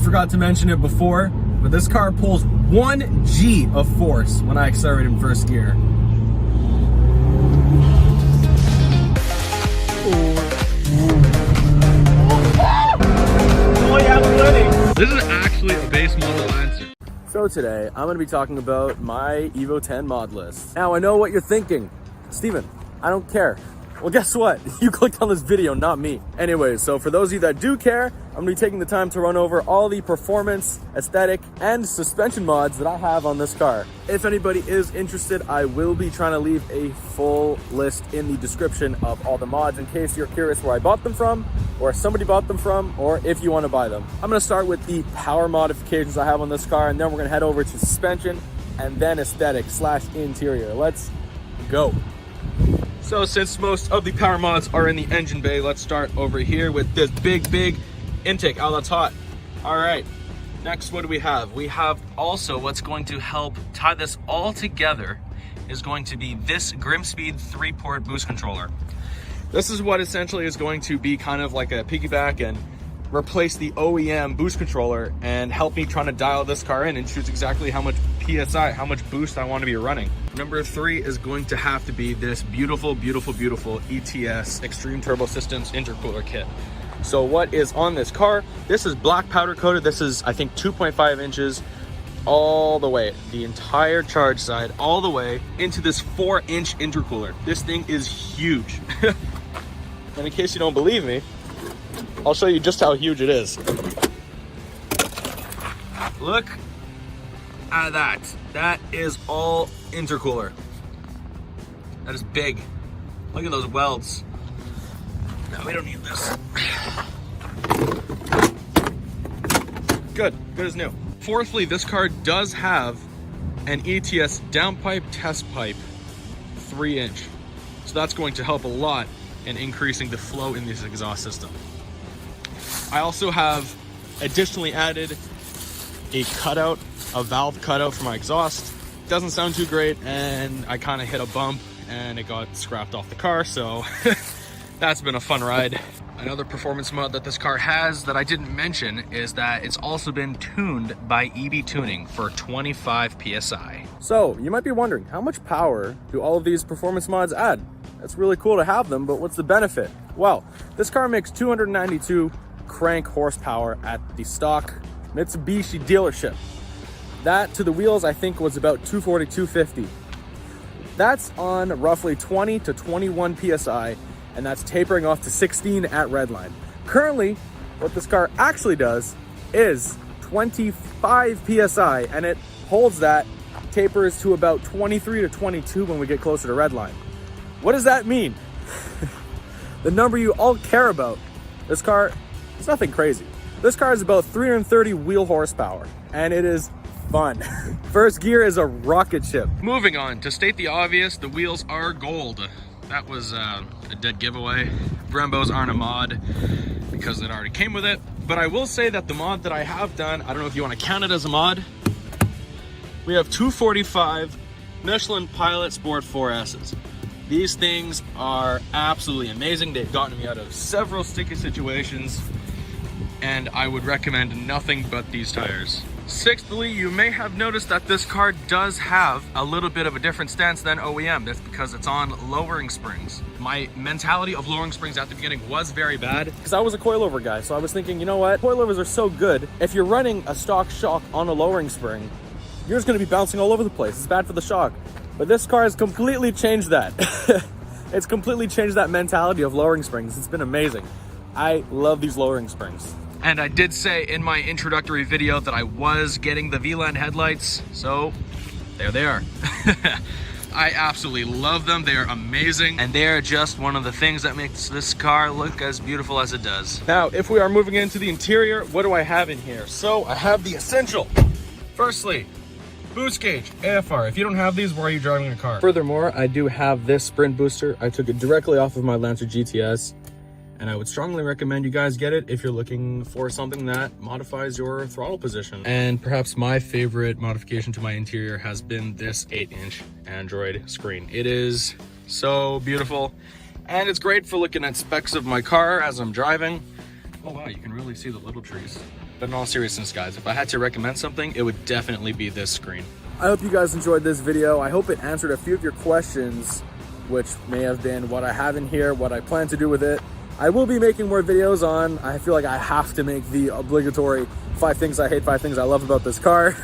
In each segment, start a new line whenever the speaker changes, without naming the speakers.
forgot to mention it before, but this car pulls 1 G of force when I accelerate in first gear.
This is actually a base model Lancer.
So today, I'm going to be talking about my Evo 10 mod list. Now, I know what you're thinking. Steven, I don't care. Well, guess what? You clicked on this video, not me. Anyways, so for those of you that do care, I'm gonna be taking the time to run over all the performance, aesthetic, and suspension mods that I have on this car. If anybody is interested, I will be trying to leave a full list in the description of all the mods in case you're curious where I bought them from, or somebody bought them from, or if you want to buy them. I'm gonna start with the power modifications I have on this car, and then we're gonna head over to suspension, and then aesthetic / interior. Let's go.
So since most of the power mods are in the engine bay, let's start over here with this big intake. Oh, that's hot. All right, next, what do we have? We have also what's going to help tie this all together is going to be this Grimspeed 3-port boost controller. This is what essentially is going to be kind of like a piggyback and replace the OEM boost controller and help me trying to dial this car in and choose exactly how much PSI, how much boost I want to be running. Number 3 is going to have to be this beautiful ETS Extreme Turbo Systems Intercooler Kit. So what is on this car? This is black powder coated. This is, I think, 2.5 inches all the way, the entire charge side, all the way into this 4-inch intercooler. This thing is huge. And in case you don't believe me, I'll show you just how huge it is. Look at that. That is all intercooler. That is big. Look at those welds. No, we don't need this. Good as new. Fourthly, this car does have an ETS downpipe test pipe 3-inch. So that's going to help a lot in increasing the flow in this exhaust system. I also have additionally added a cutout, a valve cutout for my exhaust. Doesn't sound too great, and I kind of hit a bump and it got scrapped off the car, so that's been a fun ride. Another performance mod that this car has that I didn't mention is that it's also been tuned by EB Tuning for 25 PSI.
So you might be wondering, how much power do all of these performance mods add? It's really cool to have them, but what's the benefit? Well, this car makes 292 crank horsepower at the stock Mitsubishi dealership. That to the wheels, I think, was about 240, 250. That's on roughly 20 to 21 PSI, and that's tapering off to 16 at redline. Currently, what this car actually does is 25 PSI, and it holds that, tapers to about 23 to 22 when we get closer to redline. What does that mean? The number you all care about. This car, it's nothing crazy. This car is about 330 wheel horsepower, and it is fun. First gear is a rocket ship.
Moving on, to state the obvious, the wheels are gold. That was a dead giveaway. Brembos aren't a mod because it already came with it. But I will say that the mod that I have done, I don't know if you want to count it as a mod. We have 245 Michelin Pilot Sport 4S's. These things are absolutely amazing. They've gotten me out of several sticky situations, and I would recommend nothing but these tires. Sixthly, you may have noticed that this car does have a little bit of a different stance than OEM. That's because it's on lowering springs. My mentality of lowering springs at the beginning was very bad,
because I was a coilover guy, so I was thinking, you know what? Coilovers are so good. If you're running a stock shock on a lowering spring, you're just gonna be bouncing all over the place. It's bad for the shock. But this car has completely changed that. It's completely changed that mentality of lowering springs. It's been amazing. I love these lowering springs.
And I did say in my introductory video that I was getting the VLAN headlights, so there they are. I absolutely love them. They are amazing, and they are just one of the things that makes this car look as beautiful as it does.
Now, if we are moving into the interior, what do I have in here? So I have the essential. Firstly, boost gauge, AFR. If you don't have these, why are you driving a car? Furthermore, I do have this sprint booster. I took it directly off of my Lancer GTS, and I would strongly recommend you guys get it if you're looking for something that modifies your throttle position. And perhaps my favorite modification to my interior has been this 8-inch Android screen. It is so beautiful, and it's great for looking at specs of my car as I'm driving.
Oh wow, you can really see the little trees. But in all seriousness, guys, if I had to recommend something, it would definitely be this screen.
I hope you guys enjoyed this video. I hope it answered a few of your questions, which may have been what I have in here, what I plan to do with it. I will be making more videos on, I feel like I have to make the obligatory 5 things I hate, 5 things I love about this car.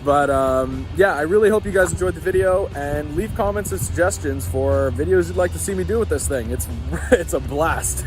But yeah, I really hope you guys enjoyed the video, and leave comments and suggestions for videos you'd like to see me do with this thing. It's a blast.